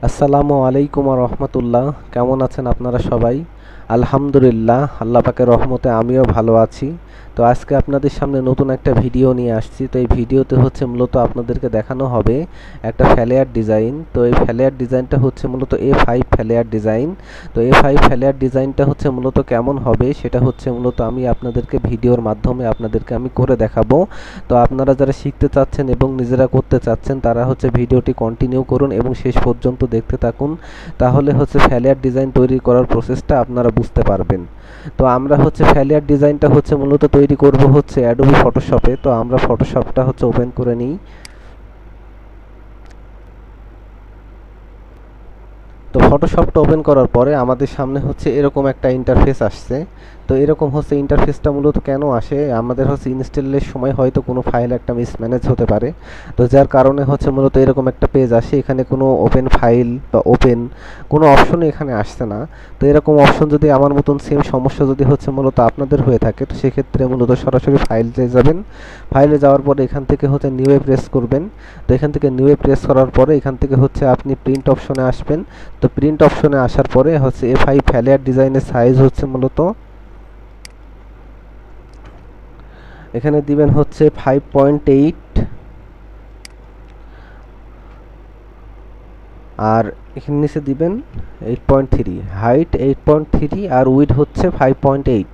আসসালামু আলাইকুম ওয়া রাহমাতুল্লাহ। কেমন আছেন আপনারা সবাই? আলহামদুলিল্লাহ, আল্লাহ পাকের রহমতে আমিও ভালো আছি। তো আজকে আপনাদের সামনে নতুন একটা ভিডিও নিয়ে আসছি। তো এই ভিডিওতে হচ্ছে মূলত আপনাদেরকে দেখানো হবে একটা ফ্ল্যায়ার ডিজাইন। তো এই ফ্ল্যায়ার ডিজাইনটা হচ্ছে মূলত A5 ফ্ল্যায়ার ডিজাইন। তো A5 ফ্ল্যায়ার ডিজাইনটা হচ্ছে মূলত কেমন হবে সেটা হচ্ছে মূলত আমি আপনাদেরকে ভিডিওর মাধ্যমে আপনাদেরকে আমি করে দেখাবো। তো আপনারা যারা শিখতে চাচ্ছেন এবং নিজেরা করতে চাচ্ছেন তারা হচ্ছে ভিডিওটি কন্টিনিউ করুন এবং শেষ পর্যন্ত দেখতে থাকুন। তাহলে হচ্ছে ফ্ল্যায়ার ডিজাইন তৈরি করার প্রসেসটা আপনারা বুঝতে পারবেন। তো আমরা হচ্ছে ফ্ল্যায়ার ডিজাইনটা হচ্ছে মূলত তৈরি করব হচ্ছে অ্যাডোবি ফটোশপে। তো আমরা ফটোশপটা হচ্ছে ওপেন করে নিই। তো ফটোশপটা ওপেন করার পরে আমাদের সামনে হচ্ছে এরকম একটা ইন্টারফেস আসছে। তো এরকম হচ্ছে ইন্টারফেসটা মূলত কেন আসে, আমাদের হচ্ছে ইনস্টলের সময় হয়তো কোনো ফাইল একটা মিসম্যানেজ হতে পারে। তো যার কারণে হচ্ছে মূলত এরকম একটা পেজ আসে, এখানে কোনো ওপেন ফাইল বা ওপেন কোনো অপশনই এখানে আসছে না। তো এরকম অপশন যদি আমার মতন সেম সমস্যা যদি হচ্ছে মূলত আপনাদের হয়ে থাকে, তো সেক্ষেত্রে মূলত সরাসরি ফাইলে যাবেন। ফাইলে যাওয়ার পরে এখান থেকে হচ্ছে নিউয়ে প্রেস করবেন। তো এখান থেকে নিউয়ে প্রেস করার পরে এখান থেকে হচ্ছে আপনি প্রিন্ট অপশনে আসবেন। তো প্রিন্ট অপশনে আসার পরে হচ্ছে A5 ফ্ল্যায়ার ডিজাইনের সাইজ হচ্ছে মূলত এখানে দিবেন হচ্ছে 5.8, আর এখানে নিচে দিবেন 8.3, হাইট 8.3 আর উইড হচ্ছে 5.8।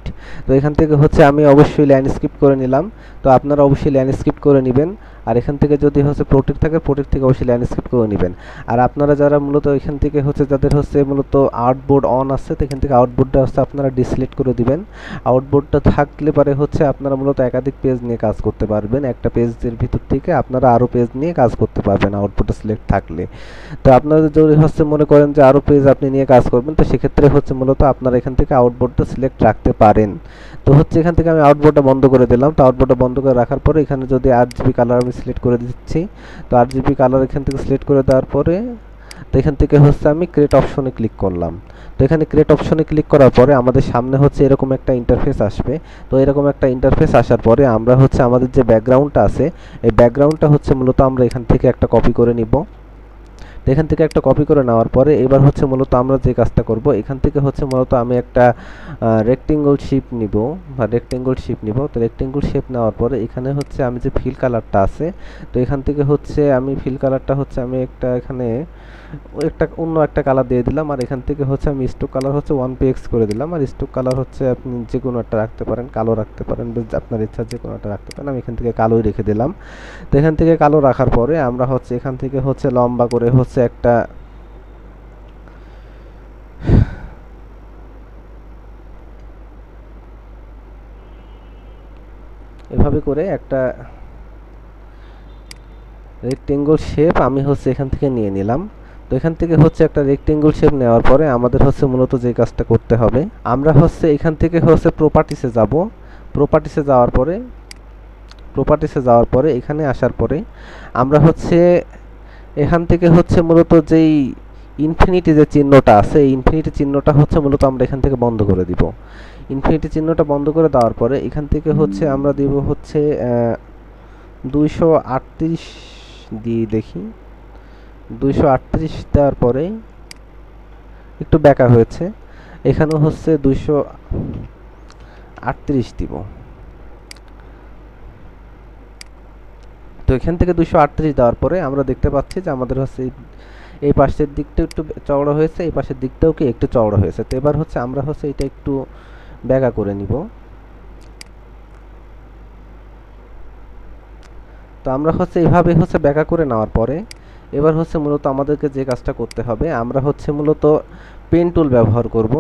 তো এখান থেকে হচ্ছে আমি অবশ্যই ল্যান্ডস্কেপ করে নিলাম। তো আপনারা অবশ্যই ল্যান্ডস্কেপ করে নেবেন। আর এখান থেকে যদি হচ্ছে প্রোটেক্ট থাকে প্রোটেক্ট থেকে অবশ্যই ল্যান্ডস্কেপ করে নেবেন। আর আপনারা যারা মূলত এখান থেকে হচ্ছে যাদের হচ্ছে মূলত আউটবোর্ড অন আছে, তো এখান থেকে আউটবোর্ডটা হচ্ছে আপনারা ডিসলেক্ট করে দিবেন। আউটবোর্ডটা থাকলে পারে হচ্ছে আপনারা মূলত একাধিক পেজ নিয়ে কাজ করতে পারবেন। একটা পেজের ভিতর থেকে আপনারা আরও পেজ নিয়ে কাজ করতে পারবেন আউটবোর্ডটা সিলেক্ট থাকলে। তো আপনাদের যদি হচ্ছে মনে করেন যে আরও পেজ আপনি নিয়ে কাজ করবেন, তো সেক্ষেত্রে হচ্ছে মূলত আপনারা এখান থেকে আউটবোর্ডটা সিলেক্ট রাখতে পারেন। তো হচ্ছে এখান থেকে আমি আউটবোর্ডটা বন্ধ করে দিলাম। তো আউটবোর্ডটা বন্ধ করে রাখার পরে এখানে যদি RGB কালার আমি সিলেক্ট করে দিচ্ছি। তো RGB কালার এখান থেকে সিলেক্ট করে দেওয়ার পরে তো এখান থেকে হচ্ছে আমি ক্রিয়েট অপশনে ক্লিক করলাম। তো এখানে ক্রিয়েট অপশনে ক্লিক করার পরে আমাদের সামনে হচ্ছে এরকম একটা ইন্টারফেস আসবে। তো এরকম একটা ইন্টারফেস আসার পরে আমরা হচ্ছে আমাদের যে ব্যাকগ্রাউন্ডটা আছে এই ব্যাকগ্রাউন্ডটা হচ্ছে মূলত আমরা এখান থেকে একটা কপি করে নিব। তো এখান থেকে একটা কপি করে নেওয়ার পরে এবার হচ্ছে মূলত আমরা যে কাজটা করব, এখান থেকে হচ্ছে মূলত আমি একটা রেক্টেঙ্গল শেপ নিব বা রেক্টেঙ্গল শেপ নিব। তো রেক্টেঙ্গল শেপ নেওয়ার পরে এখানে হচ্ছে আমি যে ফিল কালারটা আছে, তো এখান থেকে হচ্ছে আমি ফিল কালারটা হচ্ছে আমি একটা এখানে একটা অন্য একটা কালার দিয়ে দিলাম। আর এখান থেকে হচ্ছে আমি স্টোক কালার হচ্ছে 1px করে দিলাম। আর স্টোক কালার হচ্ছে আপনি যে কোনো একটা রাখতে পারেন, কালো রাখতে পারেন, আপনার ইচ্ছা যে কোনো একটা রাখতে পারেন। আমি এখান থেকে কালোই রেখে দিলাম। তো এখান থেকে কালো রাখার পরে আমরা হচ্ছে এখান থেকে হচ্ছে লম্বা করে হচ্ছে একটা এভাবে করে একটা রেক্টেঙ্গল শেপ আমি হচ্ছে এখান থেকে নিয়ে নিলাম। তো এখান থেকে হচ্ছে একটা রেক্টেঙ্গল শেপ নেওয়ার পরে আমাদের হচ্ছে মূলত যে কাজটা করতে হবে, আমরা হচ্ছে এখান থেকে হচ্ছে প্রপার্টিসে যাব। প্রপার্টিসে যাওয়ার পরে এখানে আসার পরে আমরা হচ্ছে এখান থেকে হচ্ছে মূলত যেই ইনফিনিটি যে চিহ্নটা আছে এই ইনফিনিটি চিহ্নটা হচ্ছে মূলত আমরা এখান থেকে বন্ধ করে দিব। ইনফিনিটি চিহ্নটা বন্ধ করে দেওয়ার পরে এখান থেকে হচ্ছে আমরা দিব হচ্ছে 238 দিয়ে দেখি। 238 দেওয়ার পরে একটু ব্যাকা হয়েছে, এখানেও হচ্ছে 238 দিব। তো এখান থেকে 238 দেওয়ার পরে আমরা দেখতে পাচ্ছি যে আমাদের হচ্ছে এই পাশের দিকটা একটু চওড়া হয়েছে, এই পাশের দিকটাও কি একটু চওড়া হয়েছে। তো এবার হচ্ছে আমরা হচ্ছে এটা একটু ব্যাকা করে নিব। তো আমরা হচ্ছে এইভাবে হচ্ছে ব্যাকা করে নেওয়ার পরে এবার হচ্ছে মূলত আমাদেরকে যে কাজটা করতে হবে, আমরা হচ্ছে মূলত পেন টুল ব্যবহার করব।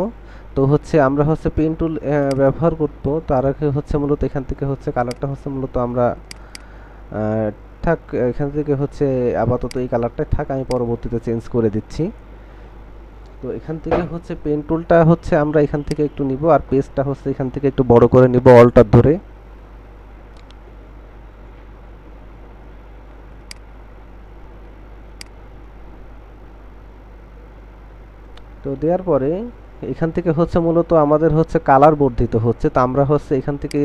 তো হচ্ছে আমরা হচ্ছে পেন টুল ব্যবহার করব, তার আগে হচ্ছে মূলত এখান থেকে হচ্ছে কালারটা হচ্ছে মূলত আমরা থাক, এখান থেকে হচ্ছে আপাতত এই কালারটাই থাক, আমি পরবর্তীতে চেঞ্জ করে দিচ্ছি। তো এখান থেকে হচ্ছে পেন টুলটা হচ্ছে আমরা এখান থেকে একটু নিব, আর পেজটা হচ্ছে এখান থেকে একটু বড় করে নিব অল্টার ধরে। তো দেওয়ার পরে এখান থেকে হচ্ছে মূলত আমাদের হচ্ছে কালার বর্ধিত হচ্ছে, তো আমরা হচ্ছে এখান থেকে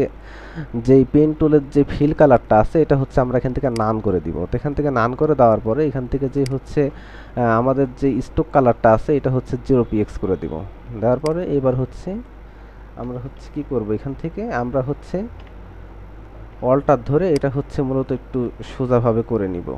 যেই পেন টুলের যে ফিল কালারটা আছে এটা হচ্ছে আমরা এখান থেকে নান করে দিব। তো এখান থেকে নান করে দেওয়ার পরে এখান থেকে যে হচ্ছে আমাদের যে স্টোক কালারটা আছে এটা হচ্ছে 0px করে দিব। দেওয়ার পরে এবার হচ্ছে আমরা হচ্ছে কি করব, এখান থেকে আমরা হচ্ছে অল্টার ধরে এটা হচ্ছে মূলত একটু সোজাভাবে করে নিব।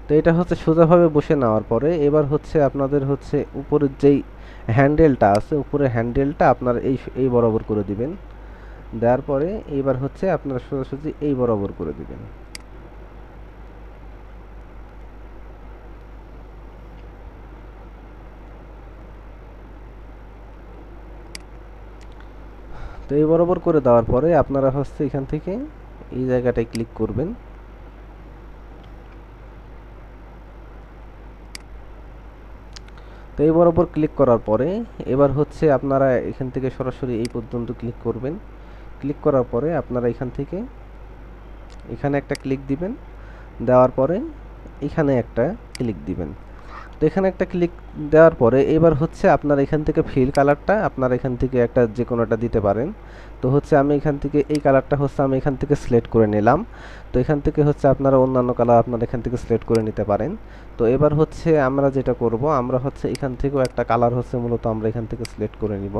তো এটা হচ্ছে সোজাভাবে বসে নেওয়ার পরে এবার হচ্ছে আপনাদের হচ্ছে উপরের যেই হ্যান্ডেলটা আছে উপরের হ্যান্ডেলটা আপনারা এই বরাবর করে দিবেন। দেওয়ার পরে এবার হচ্ছে আপনারা সোজাসুজি এই বরাবর করে দিবেন। তো এই বরাবর করে দেওয়ার পরে আপনারা হচ্ছে এখান থেকে এই জায়গাটায় ক্লিক করবেন। তো এই বরাবর ক্লিক করার পরে এবার হচ্ছে আপনারা এখান থেকে সরাসরি এই পর্যন্ত ক্লিক করবেন। ক্লিক করার পরে আপনারা এখান থেকে এখানে একটা ক্লিক দিবেন, দেওয়ার পরে এখানে একটা ক্লিক দিবেন। তো এখানে একটা ক্লিক দেওয়ার পরে এবার হচ্ছে আপনারা এখান থেকে ফিল কালারটা আপনারা এখান থেকে একটা যে কোনো একটা দিতে পারেন। তো হচ্ছে আমি এখান থেকে এই কালারটা হচ্ছে আমি এখান থেকে সিলেক্ট করে নিলাম। তো এখান থেকে হচ্ছে আপনারা অন্যান্য কালার আপনারা এখান থেকে সিলেক্ট করে নিতে পারেন। তো এবার হচ্ছে আমরা যেটা করব আমরা হচ্ছে এখান থেকেও একটা কালার হচ্ছে মূলত আমরা এখান থেকে সিলেক্ট করে নিব।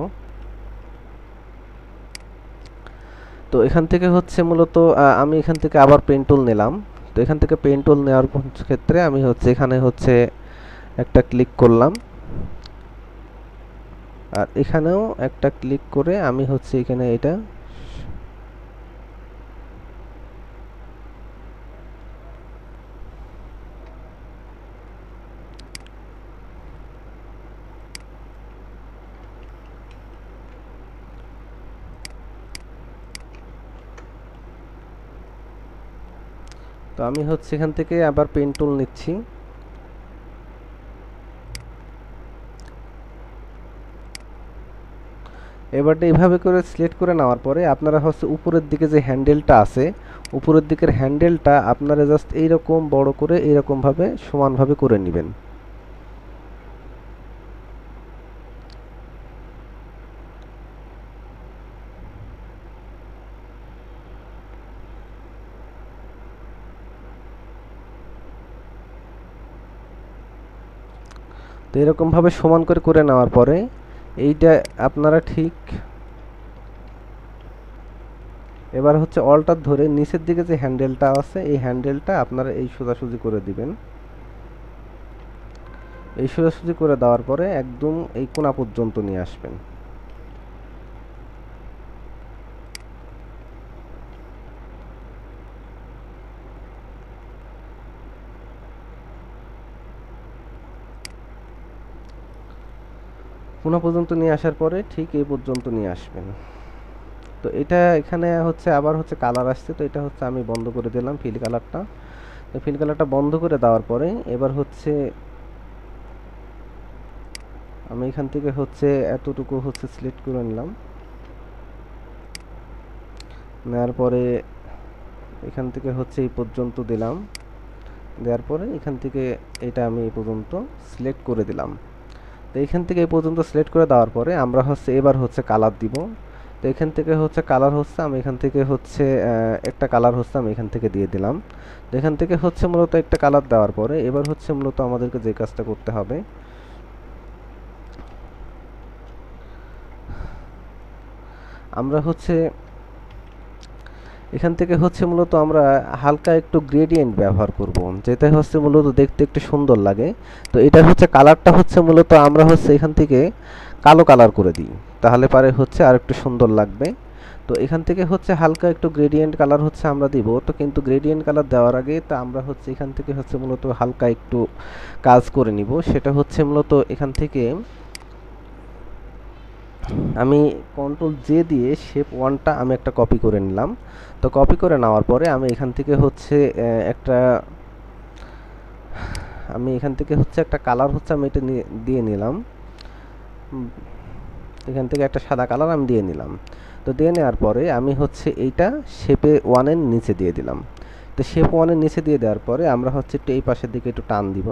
তো এখান থেকে হচ্ছে মূলত আমি এখান থেকে আবার পেন টুল নিলাম। তো এখান থেকে পেন টুল নেওয়ার ক্ষেত্রে আমি হচ্ছে এখানে হচ্ছে একটা ক্লিক করলাম, আর এখানেও একটা ক্লিক করে আমি হচ্ছে এখানে এটা তো আমি হচ্ছে এখান থেকে আবার পেন টুল নিচ্ছি। এবারটা এইভাবে করে সিলেক্ট করে নেওয়ার পরে আপনারা হচ্ছে উপরের দিকে যে হ্যান্ডেলটা আছে উপরের দিকের হ্যান্ডেলটা আপনারা জাস্ট এইরকম বড় করে এইরকমভাবে সমানভাবে করে নেবেন। তো এরকমভাবে সমান করে করে নেওয়ার পরে এইটা আপনারা ঠিক এবার হচ্ছে অল্টার ধরে নিচের দিকে যে হ্যান্ডেলটা আছে এই হ্যান্ডেলটা আপনারা এই সোজাসুজি করে দিবেন। এই সোজাসুজি করে দেওয়ার পরে একদম এই কোণা পর্যন্ত নিয়ে আসবেন। কোণা পর্যন্ত নিয়ে আসার পরে ঠিক এই পর্যন্ত নিয়ে আসবেন। তো এটা এখানে হচ্ছে আবার হচ্ছে কালার আসছে, তো এটা হচ্ছে আমি বন্ধ করে দিলাম ফিল কালারটা। তো ফিল কালারটা বন্ধ করে দেওয়ার পরে এবার হচ্ছে আমি এখান থেকে হচ্ছে এতটুকু হচ্ছে সিলেক্ট করে নিলাম। নেওয়ার পরে এখান থেকে হচ্ছে এই পর্যন্ত দিলাম। দেওয়ার পরে এখান থেকে এটা আমি এই পর্যন্ত সিলেক্ট করে দিলাম। তো এখান থেকে এই পর্যন্ত সিলেক্ট করে দেওয়ার পরে আমরা হচ্ছে এবার হচ্ছে কালার দিব। তো এখান থেকে হচ্ছে কালার হচ্ছে আমি এখান থেকে হচ্ছে একটা কালার হচ্ছে আমি এখান থেকে দিয়ে দিলাম। তো এখান থেকে হচ্ছে মূলত একটা কালার দেওয়ার পরে এবার হচ্ছে মূলত আমাদেরকে যে কাজটা করতে হবে আমরা হচ্ছে এখান থেকে হচ্ছে মূলত আমরা হালকা একটু গ্রেডিয়েন্ট ব্যবহার করব, যেটা হচ্ছে মূলত দেখতে একটু সুন্দর লাগে। তো এটা হচ্ছে কালারটা হচ্ছে মূলত আমরা হচ্ছে এখান থেকে কালো কালার করে দিই, তাহলে পারে হচ্ছে আর একটু সুন্দর লাগবে। তো এখান থেকে হচ্ছে হালকা একটু গ্রেডিয়েন্ট কালার হচ্ছে আমরা দিব। তো কিন্তু গ্রেডিয়েন্ট কালার দেওয়ার আগে তা আমরা হচ্ছে এখান থেকে হচ্ছে মূলত হালকা একটু কাজ করে নিব। সেটা হচ্ছে মূলত এখান থেকে আমি কন্ট্রোল জে দিয়ে শেপ ওয়ানটা আমি একটা কপি করে নিলাম। তো কপি করে নেওয়ার পরে আমি এখান থেকে হচ্ছে একটা কালার হচ্ছে আমি এটা দিয়ে নিলাম। এখান থেকে একটা সাদা কালার আমি দিয়ে নিলাম। তো দিয়ে নেওয়ার পরে আমি হচ্ছে এইটা শেপে ওয়ানের নিচে দিয়ে দিলাম। তো শেপ ওয়ানের নিচে দিয়ে দেওয়ার পরে আমরা হচ্ছে একটু এই পাশের দিকে একটু টান দিব।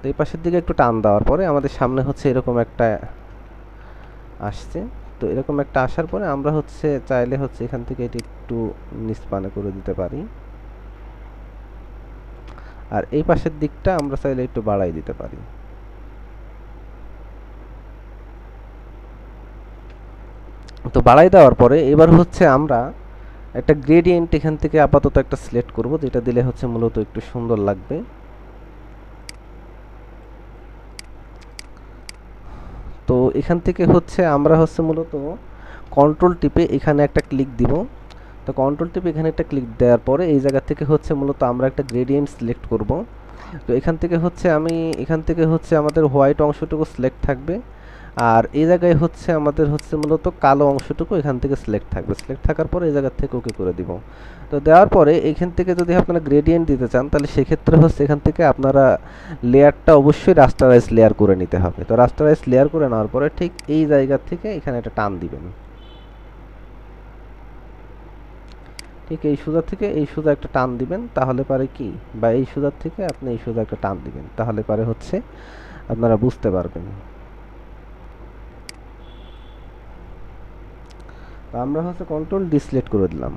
তো এই পাশের দিকে একটু টান দেওয়ার পরে আমাদের সামনে হচ্ছে এরকম একটা আসছে। তো এরকম একটা আসার পরে আমরা হচ্ছে চাইলে হচ্ছে এখান থেকে এটি একটু নিচ পানে করে দিতে পারি, আর এই পাশের দিকটা আমরা চাইলে একটু বাড়াই দিতে পারি। তো বাড়াই দেওয়ার পরে এবার হচ্ছে আমরা একটা গ্রেডিয়েন্ট এখান থেকে আপাতত একটা সিলেক্ট করব, যেটা দিলে হচ্ছে মূলত একটু সুন্দর লাগবে। তো এখান থেকে হচ্ছে আমরা হচ্ছে মূলত কন্ট্রোল টিপে এখানে একটা ক্লিক দিব। তো কন্ট্রোল টিপে এখানে একটা ক্লিক দেওয়ার পরে এই জায়গা থেকে হচ্ছে মূলত আমরা একটা গ্রেডিয়েন্ট সিলেক্ট করব। তো এখান থেকে হচ্ছে আমাদের হোয়াইট অংশটুকু সিলেক্ট থাকবে, আর এই জায়গায় হচ্ছে আমাদের হচ্ছে মূলত কালো অংশটুকু এখান থেকে সিলেক্ট থাকবে। সিলেক্ট থাকার পরে এই জায়গা থেকে ওকে করে দিব। তো দেওয়ার পরে এখান থেকে যদি আপনারা গ্রেডিয়েন্ট দিতে চান তাহলে সেক্ষেত্রে হচ্ছে এখান থেকে আপনারা লেয়ারটা অবশ্যই রাস্টারাইজ লেয়ার করে নিতে হবে। তো রাস্টারাইজ লেয়ার করে নেওয়ার পরে ঠিক এই জায়গা থেকে এখানে একটা টান দিবেন, ঠিক এই সোজা থেকে এই সোজা একটা টান দিবেন, তাহলে পারে কি, বা এই সোজার থেকে আপনি এই সোজা একটা টান দিবেন, তাহলে পারে হচ্ছে আপনারা বুঝতে পারবেন। আমরা হচ্ছে কন্ট্রোল ডি সিলেক্ট করে দিলাম।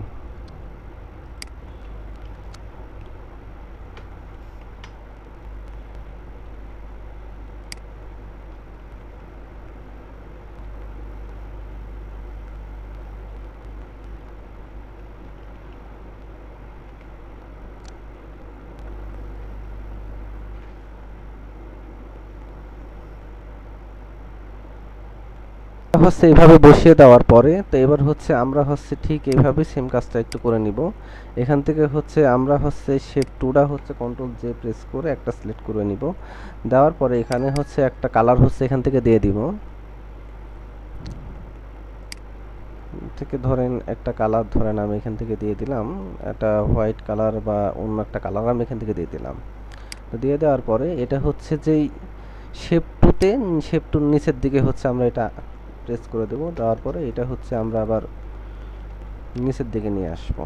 হচ্ছে এইভাবে বসিয়ে দেওয়ার পরে তো এবার হচ্ছে আমরা হচ্ছে ঠিক এইভাবে সেম কাজটা একটু করে নিব। এখান থেকে হচ্ছে আমরা হচ্ছে শেপ টুটা হচ্ছে কন্ট্রোল জে প্রেস করে একটা সিলেক্ট করে নিব। দেওয়ার পরে এখানে হচ্ছে একটা কালার হচ্ছে এখান থেকে দিয়ে দিব, থেকে ধরেন একটা কালার ধরেন আমি এখান থেকে দিয়ে দিলাম, একটা হোয়াইট কালার বা অন্য একটা কালার আমি এখান থেকে দিয়ে দিলাম। তো দিয়ে দেওয়ার পরে এটা হচ্ছে যেই শেপ টুর নিচের দিকে হচ্ছে আমরা এটা প্রেস করে দেবো। দেওয়ার পরে এটা হচ্ছে আমরা আবার নিচের দিকে নিয়ে আসবো।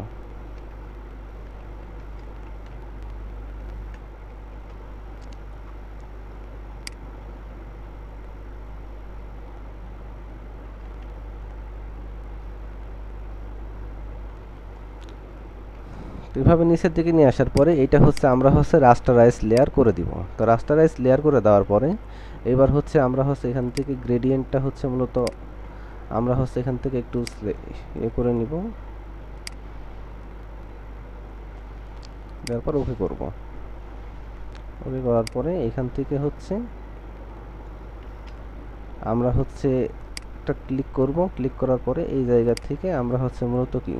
তো এভাবে নিচের দিকে নিয়ে আসার পরে এটা হচ্ছে আমরা হচ্ছে রাস্টারাইজ লেয়ার করে দিব। তো রাস্টারাইজ লেয়ার করে দেওয়ার পরে এবার হচ্ছে আমরা হচ্ছে এখান থেকে গ্রেডিয়েন্টটা হচ্ছে মূলত আমরা হচ্ছে এখান থেকে একটু করে নিব, তারপর ওকে করব। ওকে করার পরে এখান থেকে হচ্ছে আমরা হচ্ছে একটা ক্লিক করব। ক্লিক করার পরে এই জায়গা থেকে আমরা হচ্ছে মূলত কি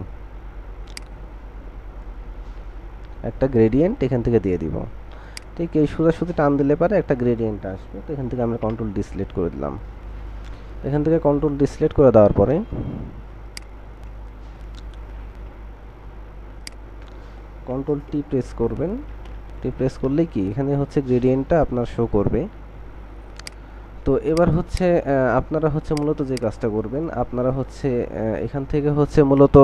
একটা গ্রেডিয়েন্ট এখান থেকে দিয়ে দিব। ঠিক এই সোজাসুজি টান দিলে পারে একটা গ্রেডিয়েন্ট আসবে। তো এখান থেকে আমরা কন্ট্রোল ডি সিলেক্ট করে দিলাম। এখান থেকে কন্ট্রোল ডি সিলেক্ট করে দেওয়ার পরে কন্ট্রোল টি প্রেস করবেন। টি প্রেস করলেই কি এখানে হচ্ছে গ্রেডিয়েন্টটা আপনার শো করবে। তো এবার হচ্ছে আপনারা হচ্ছে মূলত যে কাজটা করবেন, আপনারা হচ্ছে এখান থেকে হচ্ছে মূলত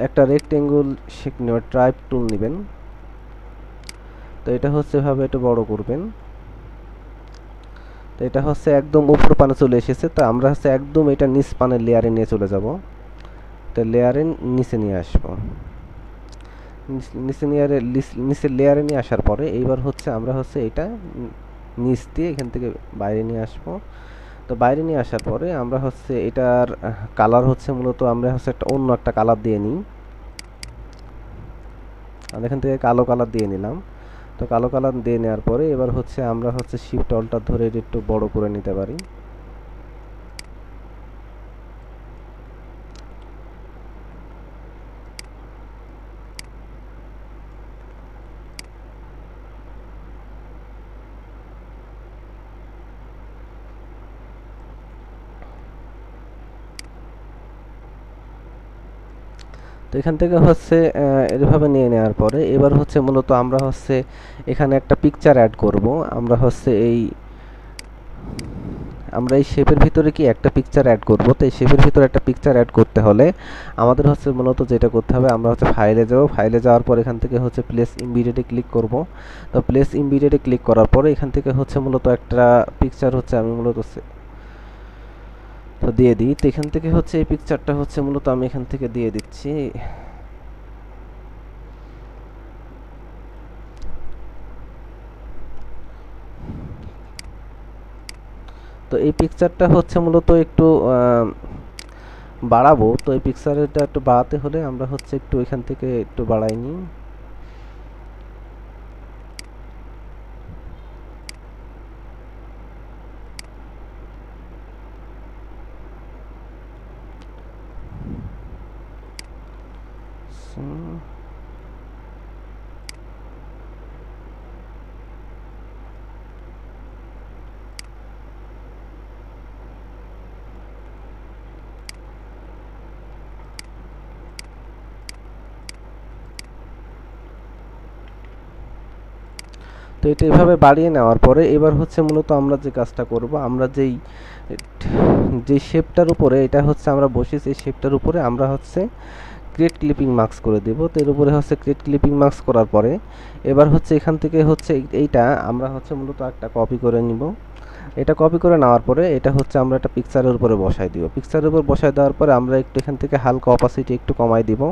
একটা রেক্টেঙ্গল শেপ নেওয়ার ট্রাইব টুল নেবেন। তো এটা হচ্ছে এভাবে একটু বড় করবেন। তো এটা হচ্ছে একদম উপর পানে চলে এসেছে, তো আমরা হচ্ছে একদম এটা নিচ পানের লেয়ারে নিয়ে চলে যাব। তো লেয়ারের নিচে নিয়ে আসবো। নিচের লেয়ারে নিয়ে আসার পরে এইবার হচ্ছে আমরা হচ্ছে এটা নিচ দিয়ে এখান থেকে বাইরে নিয়ে আসবো। তো বাইরে নিয়ে আসার পরে আমরা হচ্ছে এটার কালার হচ্ছে মূলত আমরা হচ্ছে একটা অন্য একটা কালার দিয়ে নিই। আর এখান থেকে কালো কালার দিয়ে নিলাম। তো কালো কালার দিয়ে নেওয়ার পরে এবার হচ্ছে আমরা হচ্ছে শিফট অল্টার ধরে একটু বড় করে নিতে পারি। তো এখান থেকে হচ্ছে এভাবে নিয়ে নেওয়ার পরে এবার হচ্ছে মূলত আমরা হচ্ছে এখানে একটা পিকচার অ্যাড করব। আমরা হচ্ছে আমরা এই শেপের ভিতরে কি একটা পিকচার অ্যাড করব। তো এই শেপের ভিতরে একটা পিকচার অ্যাড করতে হলে আমাদের হচ্ছে মূলত যেটা করতে হবে, আমরা হচ্ছে ফাইলে যাব, ফাইলে যাওয়ার পর এখান থেকে হচ্ছে প্লেস ইমিডিয়েটে ক্লিক করব। তো প্লেস ইমিডিয়েটে ক্লিক করার পরে এখান থেকে হচ্ছে মূলত একটা পিকচার হচ্ছে আমি মূলত তো দিয়ে দিই। তো এখান থেকে হচ্ছে এই পিকচারটা হচ্ছে মূলত আমি এখান থেকে দিয়ে দিচ্ছি। তো এই পিকচারটা হচ্ছে মূলত একটু বাড়াবো। তো এই পিকচারটা একটু বাড়াতে হলে আমরা হচ্ছে একটু এখান থেকে একটু বাড়াই নিই। তো এটা এভাবে বাড়িয়ে নেওয়ার পরে এবার হচ্ছে মূলত আমরা যে কাজটা করব, আমরা যে শেপটার উপরে এটা হচ্ছে আমরা বসিয়েছি, এই শেপটার উপরে আমরা হচ্ছে ক্রিয়েট ক্লিপিং মার্কস করে দেব। তো এর উপরে হচ্ছে ক্রিয়েট ক্লিপিং মার্কস করার পরে এবার হচ্ছে এখান থেকে হচ্ছে এইটা আমরা হচ্ছে মূলত একটা কপি করে নিব। এটা কপি করে নেওয়ার পরে এটা হচ্ছে আমরা একটা পিকচারের উপরে বসাই দিব। পিকচারের উপর বসাই দেওয়ার পরে আমরা একটু এখান থেকে হালকা অপাসিটি একটু কমাই দিব।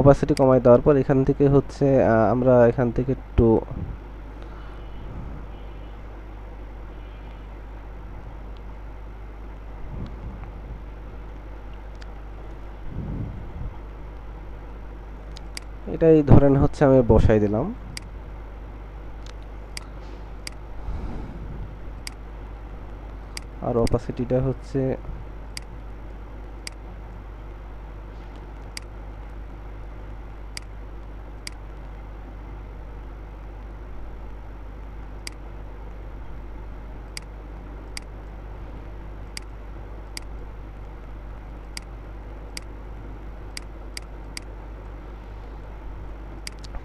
অপাসিটি কমাই দেওয়ার পর এখান থেকে হচ্ছে আমরা এখান থেকে একটু এটাই ধরেন হচ্ছে আমি বসাই দিলাম। আর অপাসিটিটা হচ্ছে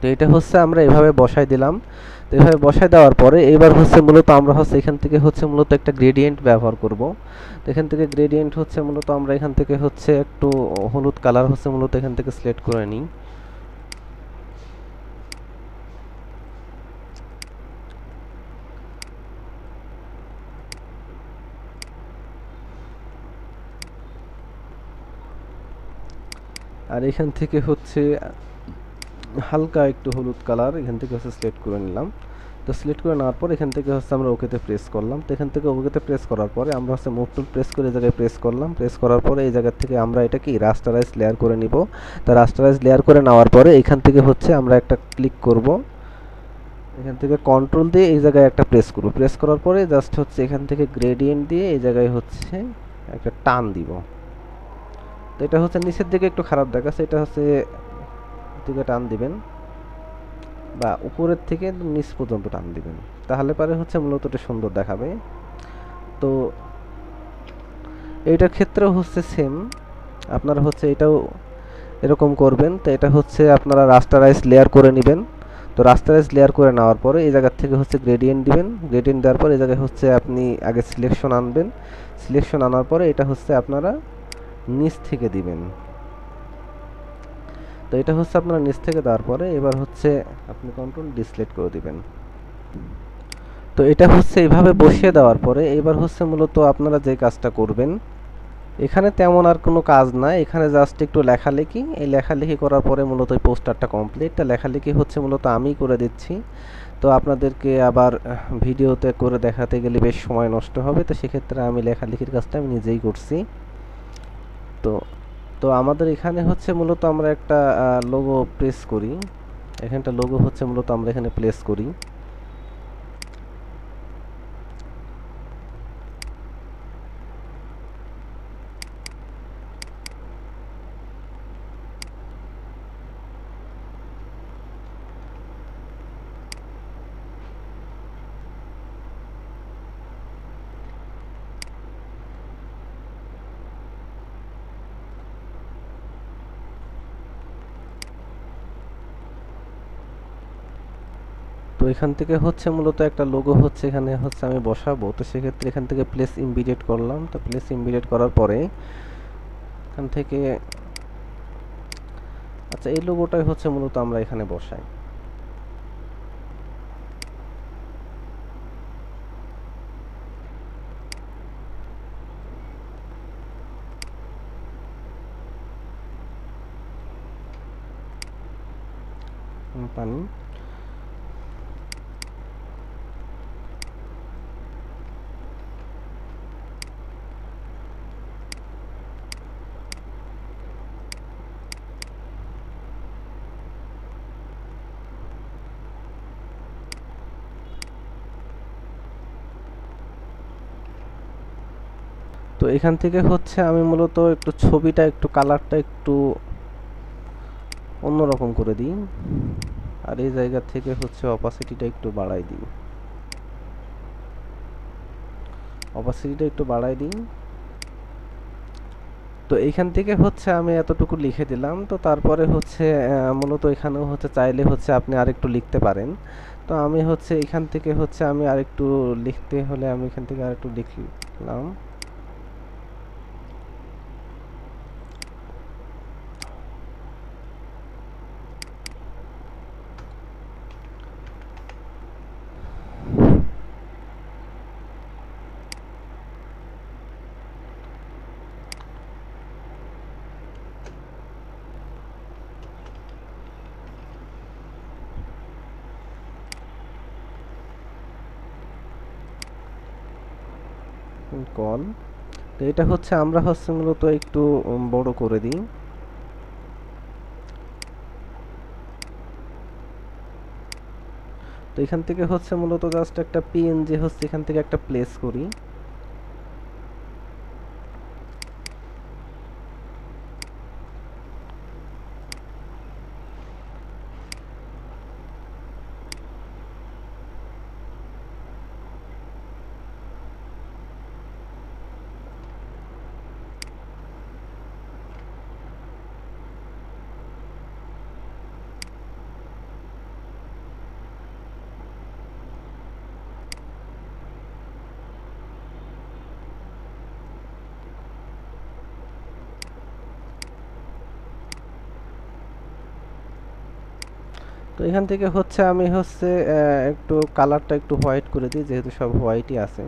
তো এটা হচ্ছে আমরা এভাবে বসাই দিলাম। তো এভাবে বসাই দেওয়ার পরে এবার হচ্ছে মূলত আমরা হচ্ছে এখান থেকে হচ্ছে মূলত একটা গ্রেডিয়েন্ট ব্যবহার করব। তো এখান থেকে গ্রেডিয়েন্ট হচ্ছে মূলত আমরা এখান থেকে হচ্ছে একটু হলুদ কালার হচ্ছে মূলত এখান থেকে সিলেক্ট করে নিই। আর এখান থেকে হচ্ছে হালকা একটু হলুদ কালার এখান থেকে হচ্ছে সিলেক্ট করে নিলাম। তো সিলেক্ট করে নেওয়ার পর এখান থেকে হচ্ছে আমরা ওকেতে প্রেস করলাম। তো এখান থেকে ওকেতে প্রেস করার পরে আমরা হচ্ছে মুভ টুল প্রেস করে এই জায়গায় প্রেস করলাম। প্রেস করার পরে এই জায়গা থেকে আমরা এটা কি রাস্টারাইজ লেয়ার করে নিব। তো রাস্টারাইজ লেয়ার করে নেওয়ার পরে এখান থেকে হচ্ছে আমরা একটা ক্লিক করব। এখান থেকে কন্ট্রোল দিয়ে এই জায়গায় একটা প্রেস করব। প্রেস করার পরে জাস্ট হচ্ছে এখান থেকে গ্রেডিয়েন্ট দিয়ে এই জায়গায় হচ্ছে একটা টান দিব। তো এটা হচ্ছে নিচের দিকে একটু খারাপ দেখাচ্ছে, এটা হচ্ছে দিকে টান দিবেন বা উপরের থেকে নিচ পর্যন্ত টান দিবেন, তাহলে পরে হচ্ছে মূলত এটা সুন্দর দেখাবে। তো এইটার ক্ষেত্রেও হচ্ছে সেম, আপনারা হচ্ছে এটাও এরকম করবেন। তো এটা হচ্ছে আপনারা রাস্টারাইজ লেয়ার করে নেবেন। তো রাস্টারাইজ লেয়ার করে নেওয়ার পরে এই জায়গা থেকে হচ্ছে গ্রেডিয়েন্ট দিবেন। গ্রেডিয়েন্ট দেওয়ার পর এই জায়গায় হচ্ছে আপনি আগে সিলেকশন আনবেন। সিলেকশন আনার পরে এটা হচ্ছে আপনারা নিচ থেকে দিবেন। তো এটা হচ্ছে আপনারা নিচ থেকে দেওয়ার পরে এবার হচ্ছে আপনি কন্ট্রোল ডিসলেট করে দিবেন। তো এটা হচ্ছে এইভাবে বসিয়ে দেওয়ার পরে এবার হচ্ছে মূলত আপনারা যে কাজটা করবেন, এখানে তেমন আর কোনো কাজ নাই, এখানে জাস্ট একটু লেখালেখি, এই লেখালেখি করার পরে মূলত এই পোস্টারটা কমপ্লিট। লেখালেখি হচ্ছে মূলত আমিই করে দিচ্ছি। তো আপনাদেরকে আবার ভিডিওতে করে দেখাতে গেলে বেশ সময় নষ্ট হবে, তো সেক্ষেত্রে আমি লেখালেখির কাজটা আমি নিজেই করছি। তো তো আমাদের এখানে হচ্ছে মূলত আমরা একটা লোগো প্রেস করি। এখানটা লোগো হচ্ছে মূলত আমরা এখানে প্লেস করি। তো এখান থেকে হচ্ছে মূলত একটা লোগো হচ্ছে এখানে হচ্ছে আমি বসাবো। তো সেক্ষেত্রে এখান থেকে প্লেস ইমবিডেড করলাম। তো প্লেস ইমবিডেড করার পরে এখান থেকে আচ্ছা এই লোগোটাই হচ্ছে মূলত আমরা এখানে বসাই। পানি তো এখান থেকে হচ্ছে আমি মূলত একটু ছবিটা একটু কালারটা একটু অন্যরকম করে দিই, আর এই জায়গা থেকে হচ্ছে অপাসিটিটা একটু বাড়াই দিই। তো এইখান থেকে হচ্ছে আমি এতটুকু লিখে দিলাম। তো তারপরে হচ্ছে মূলত এখানেও হচ্ছে চাইলে হচ্ছে আপনি আরেকটু লিখতে পারেন। তো আমি হচ্ছে এখান থেকে হচ্ছে আমি আরেকটু লিখতে হলে আমি এখান থেকে আরেকটু লিখলাম। কল। তো এটা হচ্ছে আমরা হচ্ছে মূলত একটু বড় করে দিই। তো এখান থেকে হচ্ছে মূলত জাস্ট একটা পিএনজি হচ্ছে এখান থেকে একটা প্লেস করি। তো এখান থেকে হচ্ছে আমি হচ্ছে একটু কালারটা একটু হোয়াইট করে দিই, যেহেতু সব হোয়াইটই আছে।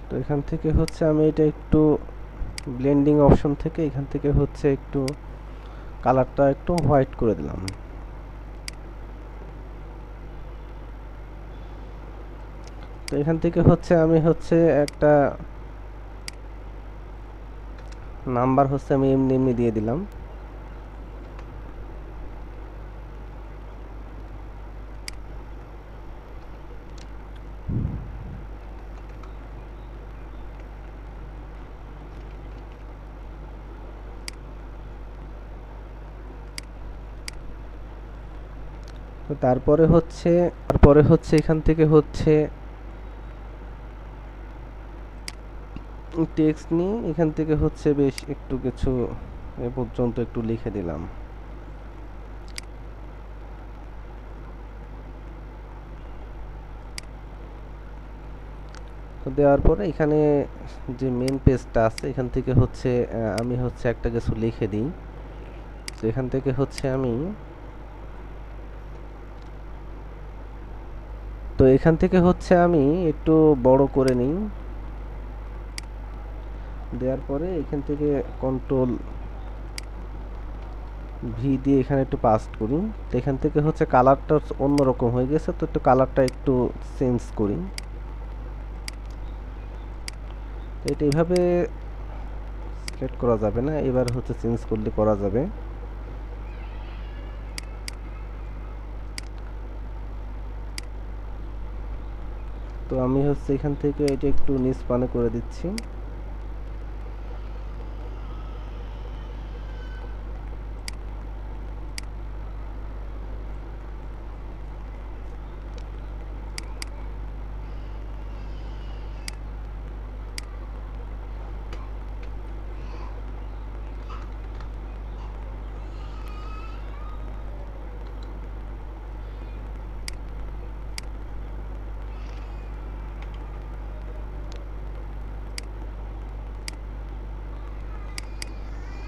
তো এখান থেকে হচ্ছে আমি এটা একটু ব্লেন্ডিং অপশন থেকে এখান থেকে হচ্ছে একটু কালারটা একটু হোয়াইট করে দিলাম। তো এখান থেকে হচ্ছে আমি হচ্ছে একটা নাম্বার হচ্ছে আমি এমনি এমনি দিয়ে দিলাম। তো তারপরে হচ্ছে এখান থেকে হচ্ছে টেক্সট নিয়ে এখান থেকে হচ্ছে বেশ একটু কিছু এ পর্যন্ত একটু লিখে দিলাম। তো দেওয়ার পরে এখানে যে মেন পেজটা আছে এখান থেকে হচ্ছে আমি হচ্ছে একটা কিছু লিখে দিই। তো এখান থেকে হচ্ছে আমি একটু বড় করে নিই। দেওয়ার পরে এখান থেকে কন্ট্রোল ভি দিয়ে এখানে একটু পাস্ট করি। তো এখান থেকে হচ্ছে কালারটা অন্যরকম হয়ে গেছে, তো একটু কালারটা একটু চেঞ্জ করি। তো এটা এইভাবে সিলেক্ট করা যাবে না, এবার হচ্ছে চেঞ্জ করলে করা যাবে। তো আমি হচ্ছে এখান থেকে এটা একটু নিচ পানে করে দিচ্ছি।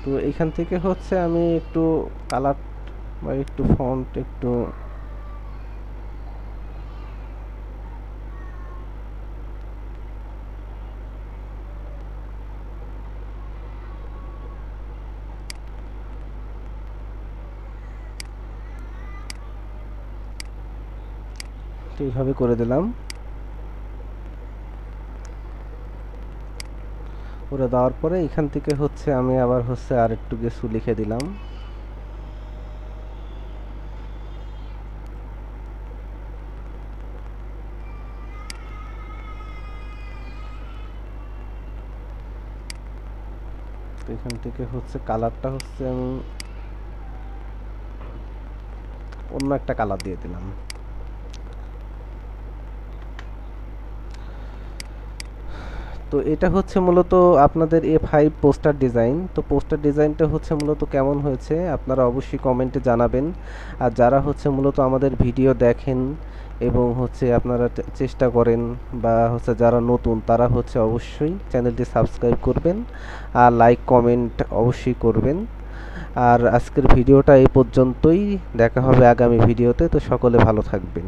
তো এইখান থেকে হচ্ছে আমি একটু কালার বা একটু ফন্ট একটু এইভাবে করে দিলাম। করে দেওয়ার পরে এখান থেকে হচ্ছে আমি আবার হচ্ছে আর একটু কিছু লিখে দিলাম। তো এখান থেকে হচ্ছে কালারটা হচ্ছে আমি অন্য একটা কালার দিয়ে দিলাম। তো এটা হচ্ছে মূলত আপনাদের A5 পোস্টার ডিজাইন। তো পোস্টার ডিজাইনটা হচ্ছে মূলত কেমন হয়েছে আপনারা অবশ্যই কমেন্টে জানাবেন। আর যারা হচ্ছে মূলত আমাদের ভিডিও দেখেন এবং হচ্ছে আপনারা চেষ্টা করেন বা হচ্ছে যারা নতুন তারা হচ্ছে অবশ্যই চ্যানেলটি সাবস্ক্রাইব করবেন আর লাইক কমেন্ট অবশ্যই করবেন। আর আজকের ভিডিওটা এই পর্যন্তই, দেখা হবে আগামী ভিডিওতে। তো সকলে ভালো থাকবেন।